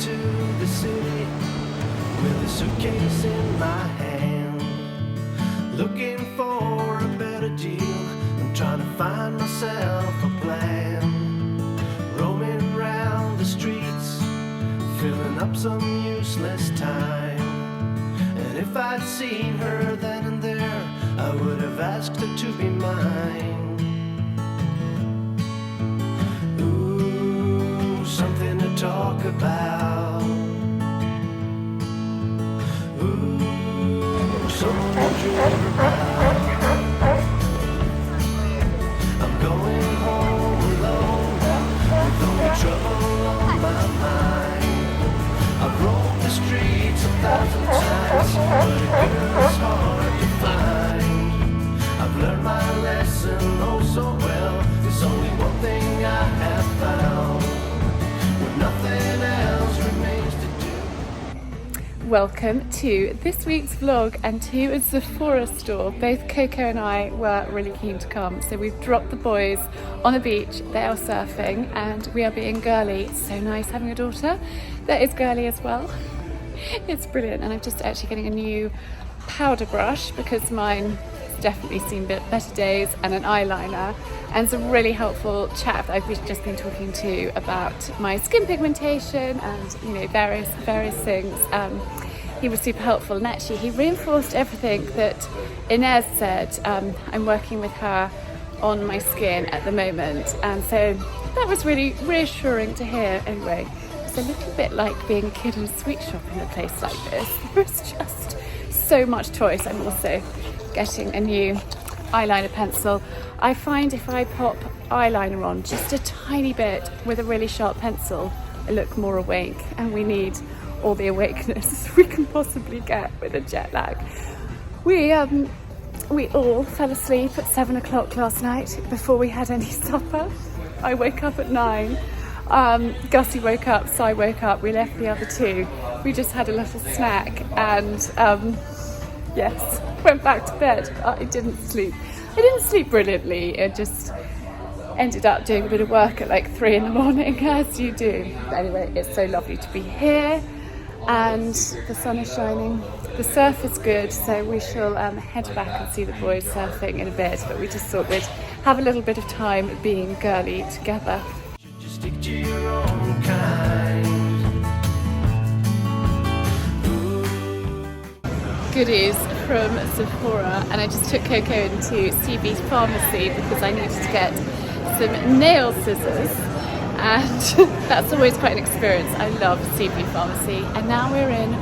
into the city with a suitcase in my hand, looking for a better deal. I'm trying to find myself a plan, roaming around the streets, filling up some useless time. And if I'd seen her then and there, I would have asked her to be mine. Ooh, something to talk about. Ooh, someone to dream about. I'm going home alone with only trouble on my mind. I've roamed the streets 1,000 times, but a girl's hard to find. I've learned my lesson oh so well. There's only one thing I have found, when nothing else remains to do. Welcome to this week's vlog and to a Sephora store. Both Coco and I were really keen to come, so we've dropped the boys on the beach. They are surfing and we are being girly. It's so nice having a daughter that is girly as well. It's brilliant. And I'm just actually getting a new powder brush because mine has definitely seen better days, and an eyeliner, and some really helpful chap that I've just been talking to about my skin pigmentation and various things. He was super helpful, and actually he reinforced everything that Inez said. I'm working with her on my skin at the moment, and so that was really reassuring to hear. Anyway, it's a little bit like being a kid in a sweet shop in a place like this. There's just so much choice. I'm also getting a new eyeliner pencil. I find if I pop eyeliner on just a tiny bit with a really sharp pencil, I look more awake, and we need all the awakeness we can possibly get with a jet lag. We all fell asleep at 7 o'clock last night before we had any supper. I woke up at 9. Gussie woke up, Si woke up, we left the other two. We just had a little snack and yes, went back to bed. I didn't sleep brilliantly. It just ended up doing a bit of work at like 3 in the morning, as you do. But anyway, it's so lovely to be here and the sun is shining. The surf is good, so we shall head back and see the boys surfing in a bit, but we just thought we'd have a little bit of time being girly together. Just stick to your own kind. Goodies from Sephora, and I just took Coco into CB Pharmacy because I needed to get some nail scissors, and that's always quite an experience. I love CB Pharmacy, and now we're in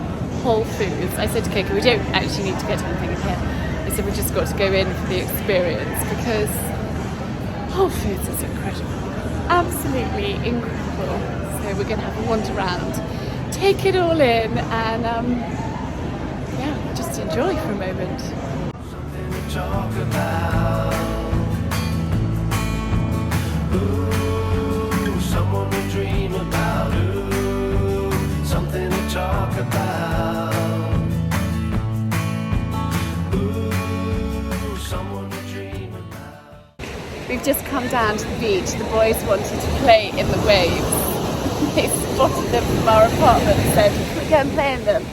Whole Foods. I said to Coco, we don't actually need to get anything in here. I said we just got to go in for the experience because Whole Foods is incredible, absolutely incredible. So we're going to have a wander around, take it all in, and just enjoy for a moment. Something to talk about. Ooh, someone to dream about. Ooh, something to talk about. Ooh, someone to dream about. We've just come down to the beach. The boys wanted to play in the waves. They spotted them from our apartment and said, "Can we go and play in them?"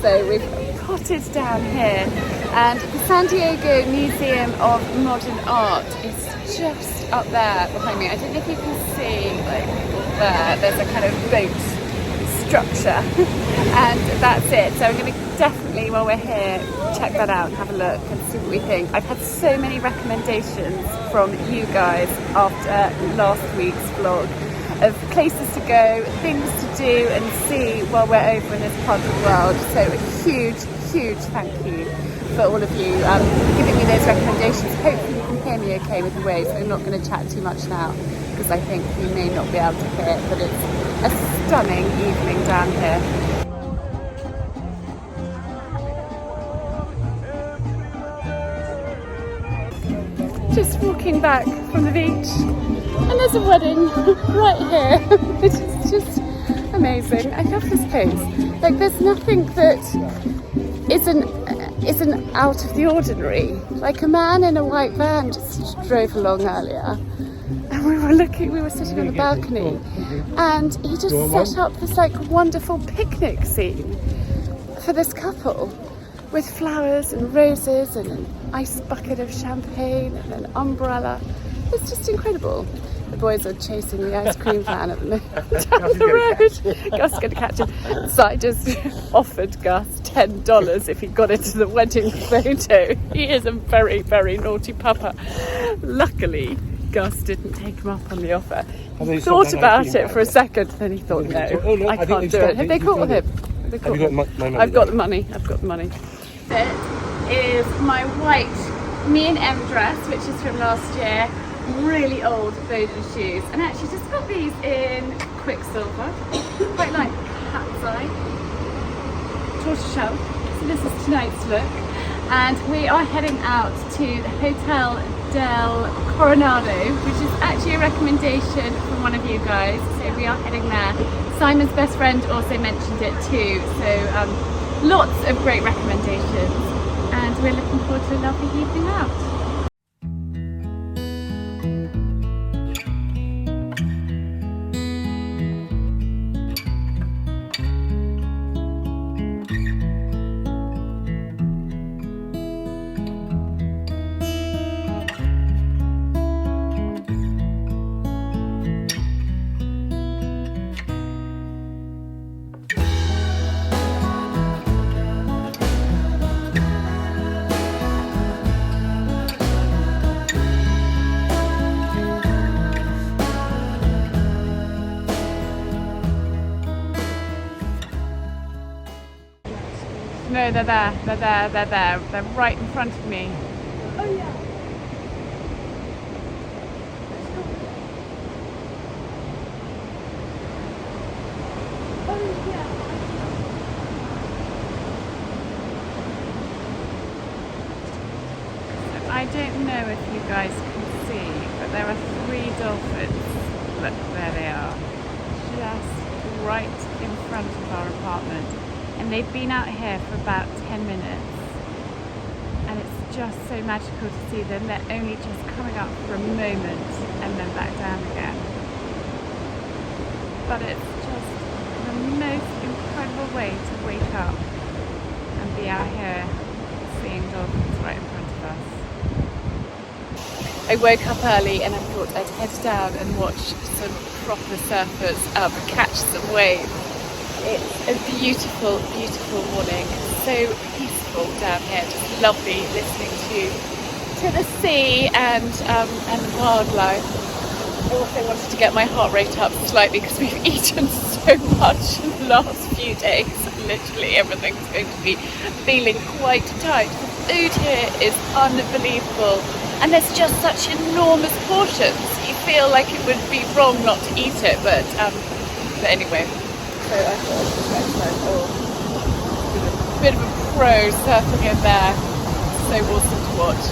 So we've potted down here, and the San Diego Museum of Modern Art is just up there behind me. I don't know if you can see, like there's a kind of boat structure and that's it. So I'm going to definitely, while we're here, check that out and have a look and see what we think. I've had so many recommendations from you guys after last week's vlog of places to go, things to do and see while we're over in this part of the world. So a huge thank you for all of you giving me those recommendations. Hopefully you can hear me okay with the waves. I'm not going to chat too much now because I think you may not be able to hear it, but it's a stunning evening down here. Just walking back from the beach, and there's a wedding right here. It's just amazing. I love this place. Like, there's nothing that isn't out of the ordinary. Like, a man in a white van just drove along earlier, and we were sitting on the balcony, and he just set up this like wonderful picnic scene for this couple with flowers and roses and an ice bucket of champagne and an umbrella. It's just incredible. The boys are chasing the ice cream van at the moment down the road. Gus is going to catch him. So I just offered Gus $10 if he got into the wedding photo. He is a very, very naughty pupper. Luckily, Gus didn't take him up on the offer. He thought about it for a second, then he thought, no, I can't do it. Have they caught him? Have you got my money? I've got the money. This is my white me and M dress, which is from last year. Really old Bowden shoes, and actually just got these in Quicksilver. Quite like cat's eye, tortoiseshell. So this is tonight's look, and we are heading out to the Hotel del Coronado, which is actually a recommendation from one of you guys. So we are heading there. Simon's best friend also mentioned it too. So lots of great recommendations, and we're looking forward to a lovely evening out. No, they're there. They're right in front of me. Oh yeah. Oh yeah. So I don't know if you guys can see, but there are 3 dolphins. Look, there they are. Just right in front of our apartment. And they've been out here for about 10 minutes, and it's just so magical to see them. They're only just coming up for a moment and then back down again. But it's just the most incredible way to wake up and be out here seeing dolphins right in front of us. I woke up early and I thought I'd head down and watch some proper surfers catch some waves. It's a beautiful, beautiful morning. So peaceful down here. Just lovely listening to the sea and the wildlife. I also wanted to get my heart rate up slightly because we've eaten so much in the last few days. Literally everything's going to be feeling quite tight. The food here is unbelievable, and there's just such enormous portions. You feel like it would be wrong not to eat it, but anyway. So I thought a bit of a pro surfing in there. So awesome to watch.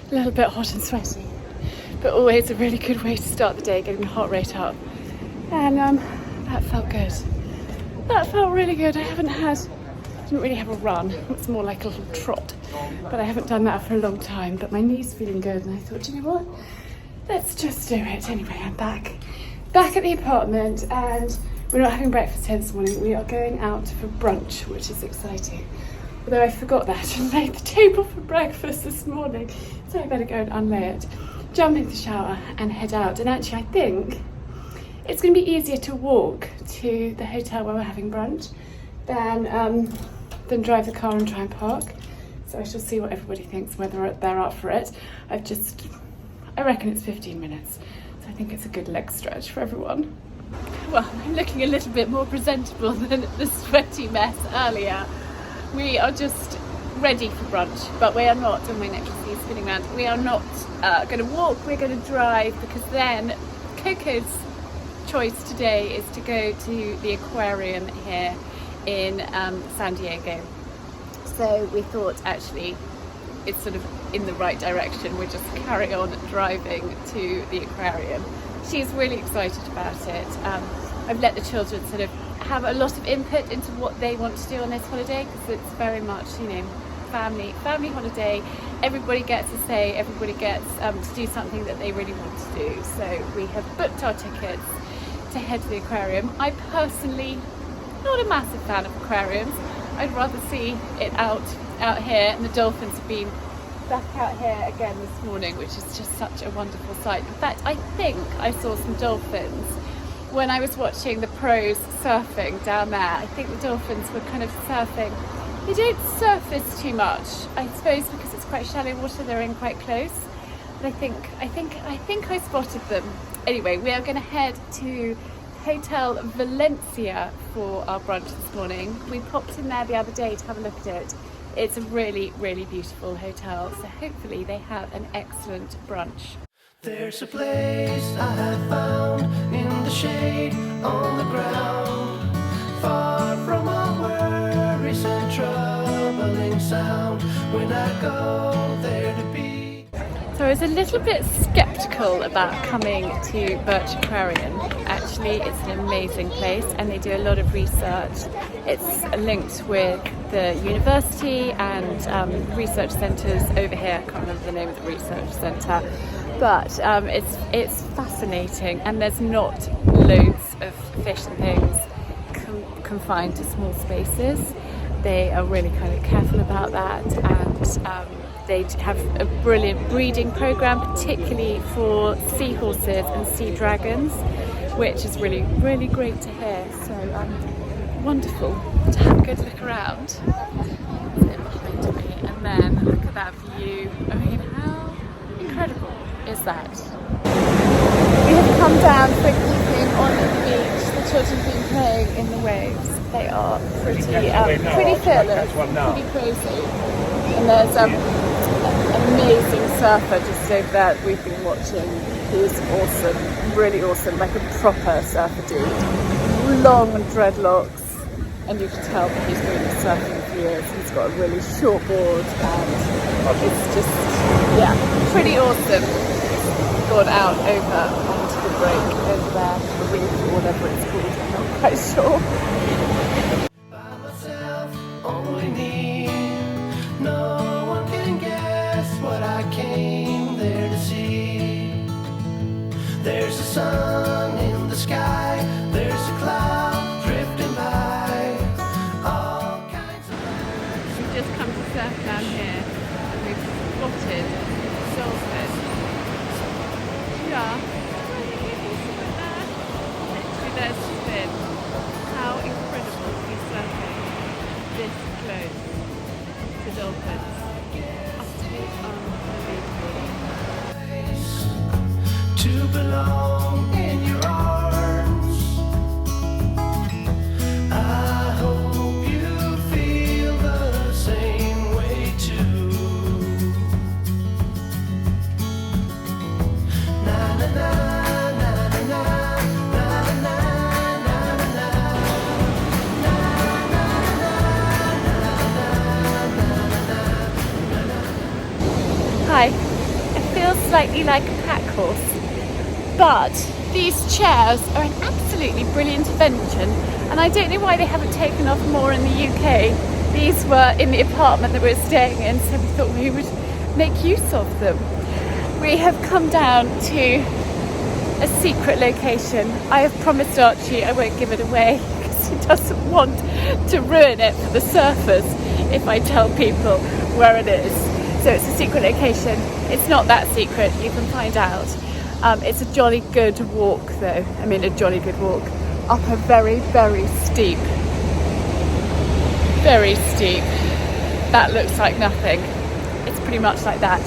A little bit hot and sweaty, but always a really good way to start the day, getting the heart rate up. And that felt good. That felt really good. I didn't really have a run. It's more like a little trot, but I haven't done that for a long time. But my knee's feeling good, and I thought, you know what? Let's just do it. Anyway, I'm back at the apartment, and we're not having breakfast here this morning. We are going out for brunch, which is exciting. Although I forgot that and laid the table for breakfast this morning. So I better go and unlay it, jump into the shower and head out. And actually I think it's going to be easier to walk to the hotel where we're having brunch than drive the car and try and park. So I shall see what everybody thinks, whether they're up for it. I've just I reckon it's 15 minutes. So I think it's a good leg stretch for everyone. Well, I'm looking a little bit more presentable than the sweaty mess earlier. We are just ready for brunch, but we are not, and my necklace is spinning around, we are not going to walk, we're going to drive, because then Coco's choice today is to go to the aquarium here in San Diego. So we thought actually it's sort of in the right direction, we just carry on driving to the aquarium. She's really excited about it. I've let the children sort of have a lot of input into what they want to do on this holiday, because it's very much, you know, family holiday. Everybody gets a say, everybody gets to do something that they really want to do. So we have booked our tickets to head to the aquarium. I personally, not a massive fan of aquariums. I'd rather see it out here, and the dolphins have been back out here again this morning, which is just such a wonderful sight. In fact, I think I saw some dolphins when I was watching the pros surfing down there. I think the dolphins were kind of surfing. They don't surface too much, I suppose, because it's quite shallow water. They're in quite close. But I think I spotted them. Anyway, we are going to head to Hotel Valencia for our brunch this morning. We popped in there the other day to have a look at it. It's a really, really beautiful hotel, so hopefully they have an excellent brunch. There's a place I have found in the shade on the ground, far from all worries and troubling sound. When I go there to be. So I was a little bit sceptical about coming to Birch Aquarium. Actually, it's an amazing place and they do a lot of research. It's linked with the university and research centres over here. I can't remember the name of the research centre, but it's fascinating, and there's not loads of fish and things confined to small spaces. They are really kind of careful about that, and they have a brilliant breeding program, particularly for seahorses and sea dragons, which is really, really great to hear. So wonderful to have a good look around. That's it behind me, and then look at that view. I mean, how incredible is that? We have come down for an evening on the beach. The children have been playing in the waves. They are pretty fearless, pretty crazy. And there's an amazing surfer just over there that we've been watching. He's awesome, really awesome, like a proper surfer dude. Long dreadlocks, and you can tell that he's been surfing for years. He's got a really short board, and it's just, yeah, pretty awesome. He's gone out over onto the break over there, the reef or whatever it's called, I'm not quite sure. By myself, only me. No one can guess what I came there to see. There's a sun in the sky, there's a cloud drifting by, all kinds of birds. We've just come to surf down here, and we've spotted dolphins. Yeah. Literally, there's Finn. How incredible to be surfing this close to dolphins. Utterly unbelievable. To belong in your arms. I hope you feel the same way too. Na na na na na na na na na na. Hi. It feels slightly like a pack horse. But these chairs are an absolutely brilliant invention, and I don't know why they haven't taken off more in the UK. These were in the apartment that we were staying in, so we thought we would make use of them. We have come down to a secret location. I have promised Archie I won't give it away because he doesn't want to ruin it for the surfers if I tell people where it is. So it's a secret location. It's not that secret, you can find out. It's a jolly good walk though. I mean, a jolly good walk up a very, very steep, that looks like nothing. It's pretty much like that.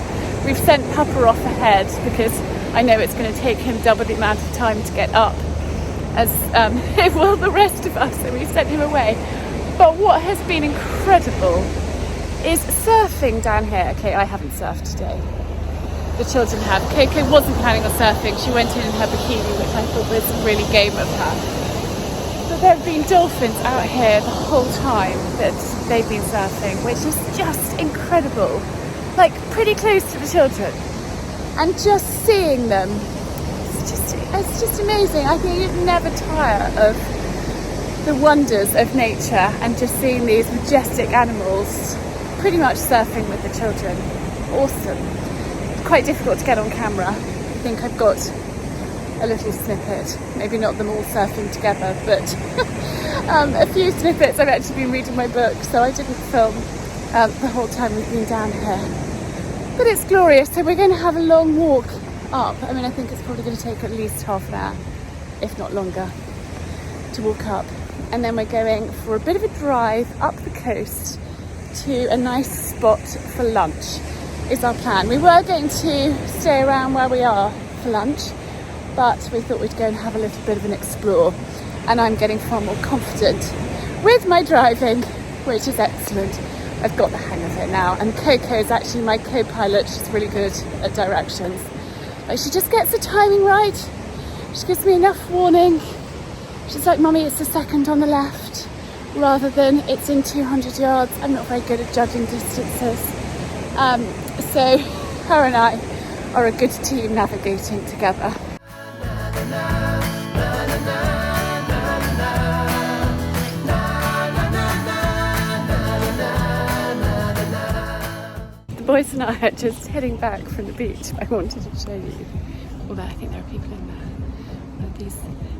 We've sent Papa off ahead because I know it's going to take him double the amount of time to get up as it will the rest of us, so we sent him away. But what has been incredible is surfing down here. Okay, I haven't surfed today. The children have. Coco wasn't planning on surfing. She went in her bikini, which I thought was really game of her. But there have been dolphins out here the whole time that they've been surfing, which is just incredible. Like pretty close to the children. And just seeing them, it's just amazing. I think you'd never tire of the wonders of nature and just seeing these majestic animals pretty much surfing with the children. Awesome. It's quite difficult to get on camera. I think I've got a little snippet, maybe not them all surfing together, but a few snippets. I've actually been reading my book, so I didn't film the whole time we've been down here. But it's glorious. So we're going to have a long walk up. I mean, I think it's probably going to take at least half an hour, if not longer, to walk up. And then we're going for a bit of a drive up the coast to a nice spot for lunch is our plan. We were going to stay around where we are for lunch, but we thought we'd go and have a little bit of an explore. And I'm getting far more confident with my driving, which is excellent. I've got the hang of it now, and Coco is actually my co-pilot. She's really good at directions. Like, she just gets the timing right. She gives me enough warning. She's like, Mummy, it's the second on the left, rather than it's in 200 yards. I'm not very good at judging distances. So her and I are a good team navigating together. The boys and I are just heading back from the beach. I wanted to show you, although I think there are people in there. One of these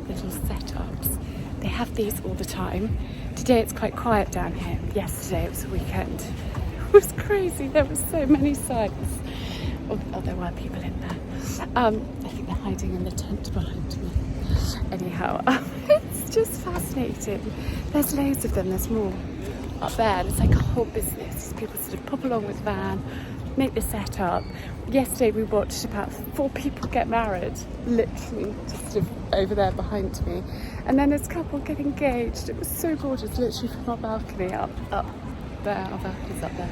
little setups. They have these all the time. Today it's quite quiet down here. Yesterday it was a weekend. It was crazy. There were so many sights. Oh, there were people in there. I think they're hiding in the tent behind me. Anyhow, it's just fascinating. There's loads of them. There's more up there, and it's like a whole business. People sort of pop along with the van, make the setup. Yesterday we watched about 4 people get married, literally just sort of over there behind me. And then there's a couple get engaged. It was so gorgeous, literally from our balcony up there. Our balcony's up there.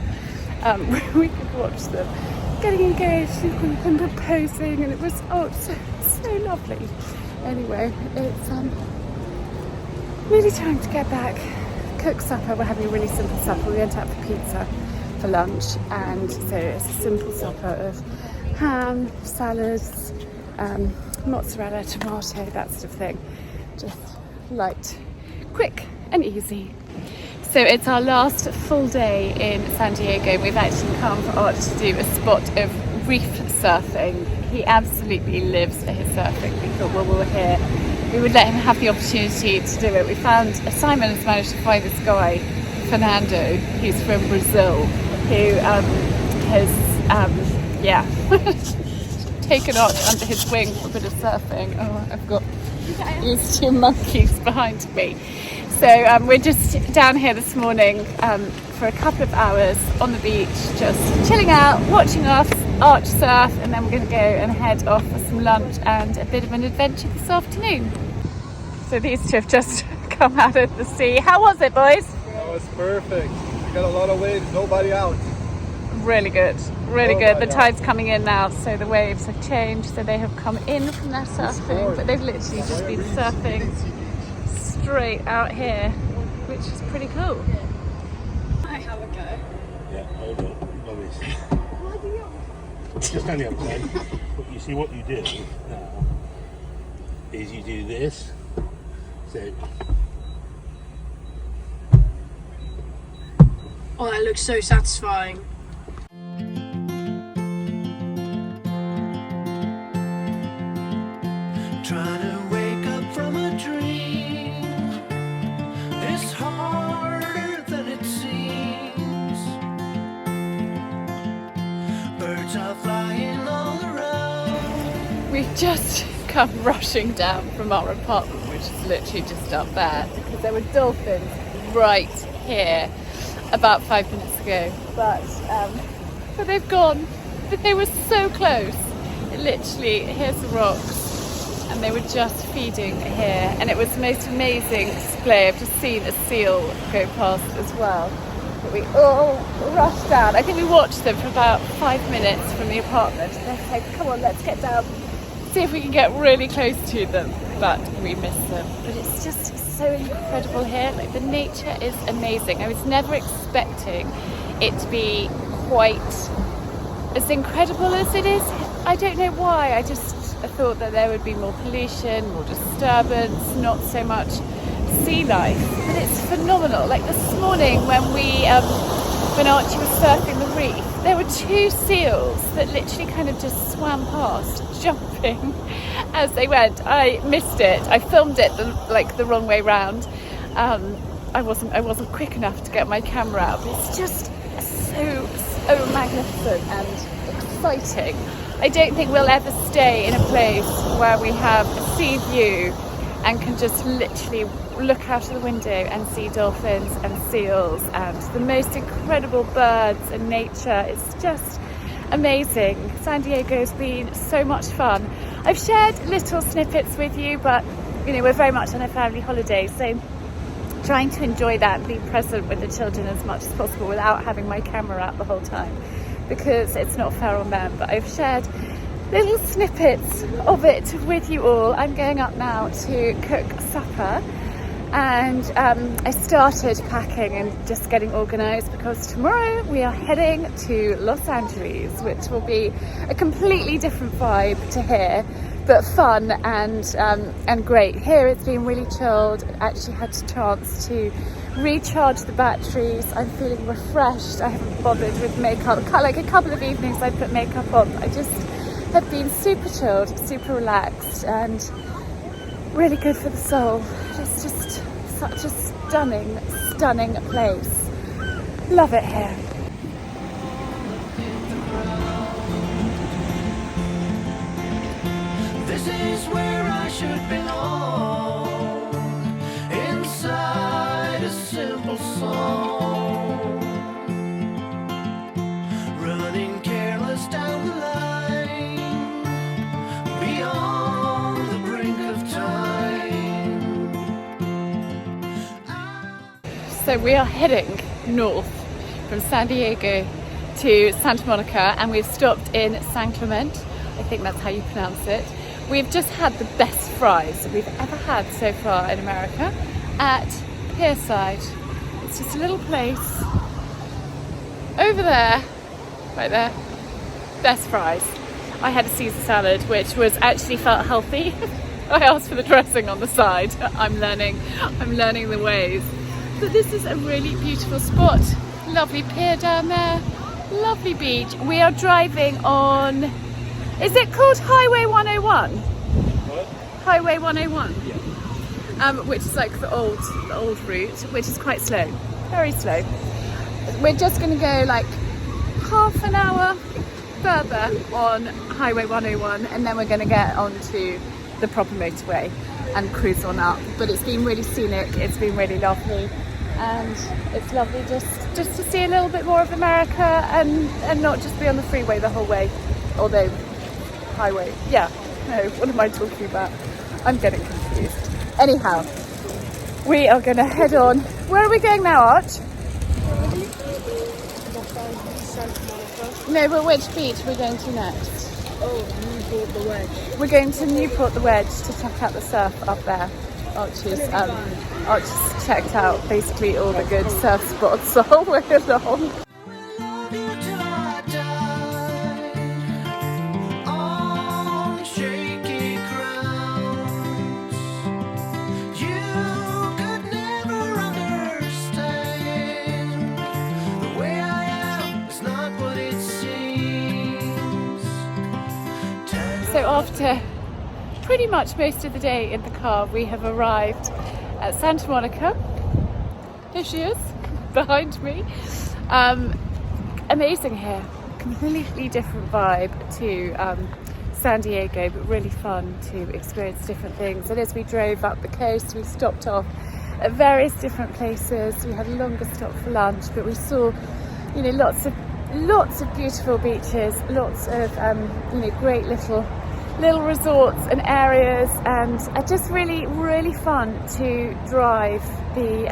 We could watch them getting engaged and proposing, and it was so lovely. Anyway, it's really time to get back. Cook supper. We're having a really simple supper. We went out for pizza for lunch, and so it's a simple supper of ham, salads, mozzarella, tomato, that sort of thing. Just light, quick and easy. So it's our last full day in San Diego. We've actually come for Art to do a spot of reef surfing. He absolutely lives for his surfing. We thought, well, we're here, we would let him have the opportunity to do it. We found, Simon has managed to find this guy, Fernando, who's from Brazil, who has taken Art under his wing for a bit of surfing. Oh, I've got these 2 monkeys behind me. So we're just down here this morning for a couple of hours on the beach, just chilling out, watching us Arch surf, and then we're going to go and head off for some lunch and a bit of an adventure this afternoon. So these two have just come out of the sea. How was it, boys? That was perfect. We got a lot of waves, nobody out. Really good, really good. The tide's coming in now, so the waves have changed. So they have come in from their surfing, but they've literally just been surfing straight out here, which is pretty cool. I have a go. Yeah, hold on. Obviously. Just stand the other side. But you see what you do now is you do this. So oh, that looks so satisfying. Trying to wake up from a dream is harder than it seems. Birds are flying all around. We've just come rushing down from our apartment, which is literally just up there, because there were dolphins right here about 5 minutes ago, but they've gone. But they were so close. Literally, here's the rocks, and they were just feeding here, and it was the most amazing display. I've just seen a seal go past as well. But we all rushed down. I think we watched them for about 5 minutes from the apartment. They're like, come on, let's get down, see if we can get really close to them. But we missed them. But it's just so incredible here. Like, the nature is amazing. I was never expecting it to be quite as incredible as it is. I don't know why. I thought that there would be more pollution, more disturbance, not so much sea life. But it's phenomenal. Like this morning when Archie was surfing the reef, there were 2 seals that literally kind of just swam past, jumping as they went. I missed it. I filmed it the wrong way round. I wasn't quick enough to get my camera out. But it's just so magnificent and exciting. I don't think we'll ever stay in a place where we have a sea view and can just literally look out of the window and see dolphins and seals and the most incredible birds and nature. It's just amazing. San Diego's been so much fun. I've shared little snippets with you, but we're very much on a family holiday, so trying to enjoy that and be present with the children as much as possible without having my camera out the whole time, because it's not fair on them. But I've shared little snippets of it with you all. I'm going up now to cook supper, and I started packing and just getting organised, because tomorrow we are heading to Los Angeles, which will be a completely different vibe to here, but fun and great. Here it's been really chilled. Actually had a chance to recharge the batteries. I'm feeling refreshed. I haven't bothered with makeup. Like a couple of evenings I put makeup on. I just have been super chilled, super relaxed, and really good for the soul. It's just such a stunning place. Love it here. This is where I should belong, inside a simple song, running careless down the line, beyond the brink of time. So we are heading north from San Diego to Santa Monica, and we've stopped in San Clemente. I think that's how you pronounce it. We've just had the best fries that we've ever had so far in America at Beachside. It's just a little place over there, right there. Best fries. I had a Caesar salad, which actually felt healthy. I asked for the dressing on the side. I'm learning the ways. But this is a really beautiful spot. Lovely pier down there, lovely beach. We are driving on, is it called Highway 101? What? Highway 101? Yeah. Which is like the old route, which is quite slow, very slow. We're just going to go like half an hour further on Highway 101, and then we're going to get onto the proper motorway and cruise on up. But it's been really scenic, it's been really lovely, and it's lovely just to see a little bit more of America and not just be on the freeway the whole way. Although highway, yeah, no, what am I talking about? I'm getting confused. Anyhow, we are going to head on. Where are we going now, Arch? No, but which beach are we going to next? Oh, Newport the Wedge. We're going to Newport the Wedge to check out the surf up there. Archie's checked out basically all the good surf spots the whole way along. Love you till I die, on shaky grounds. You could never understand. The way I am is not what it seems. So after pretty much most of the day in the car, we have arrived at Santa Monica. Here she is, behind me. Amazing here, completely different vibe to San Diego, but really fun to experience different things. And as we drove up the coast, we stopped off at various different places. We had a longer stop for lunch, but we saw, lots of lots of beautiful beaches, lots of you know, great little resorts and areas, and just really fun to drive the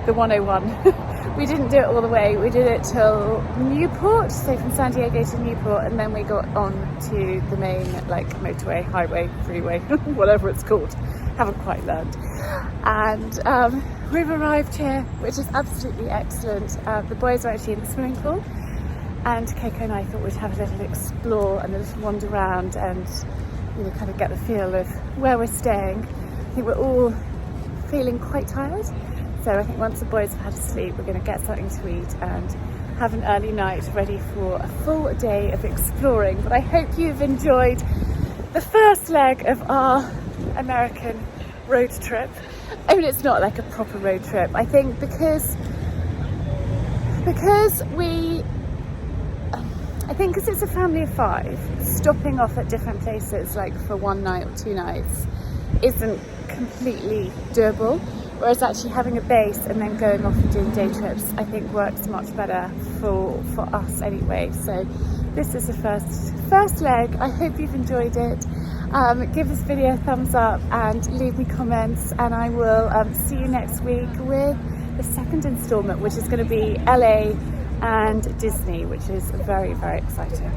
101. We didn't do it all the way, we did it till Newport, so from San Diego to Newport, and then we got on to the main like motorway, highway, freeway, whatever it's called, haven't quite learned. And we've arrived here, which is absolutely excellent. The boys are actually in the swimming pool, and Coco and I thought we'd have a little explore and a little wander around and, you know, kind of get the feel of where we're staying. I think we're all feeling quite tired, so I think once the boys have had a sleep, we're going to get something to eat and have an early night ready for a full day of exploring. But I hope you've enjoyed the first leg of our American road trip. I mean, it's not like a proper road trip, I think, because it's a family of 5, stopping off at different places like for 1 night or 2 nights isn't completely doable, whereas actually having a base and then going off and doing day trips I think works much better for us anyway. So this is the first leg. I hope you've enjoyed it. Give this video a thumbs up and leave me comments, and I will see you next week with the second installment, which is going to be LA and Disney, which is very exciting.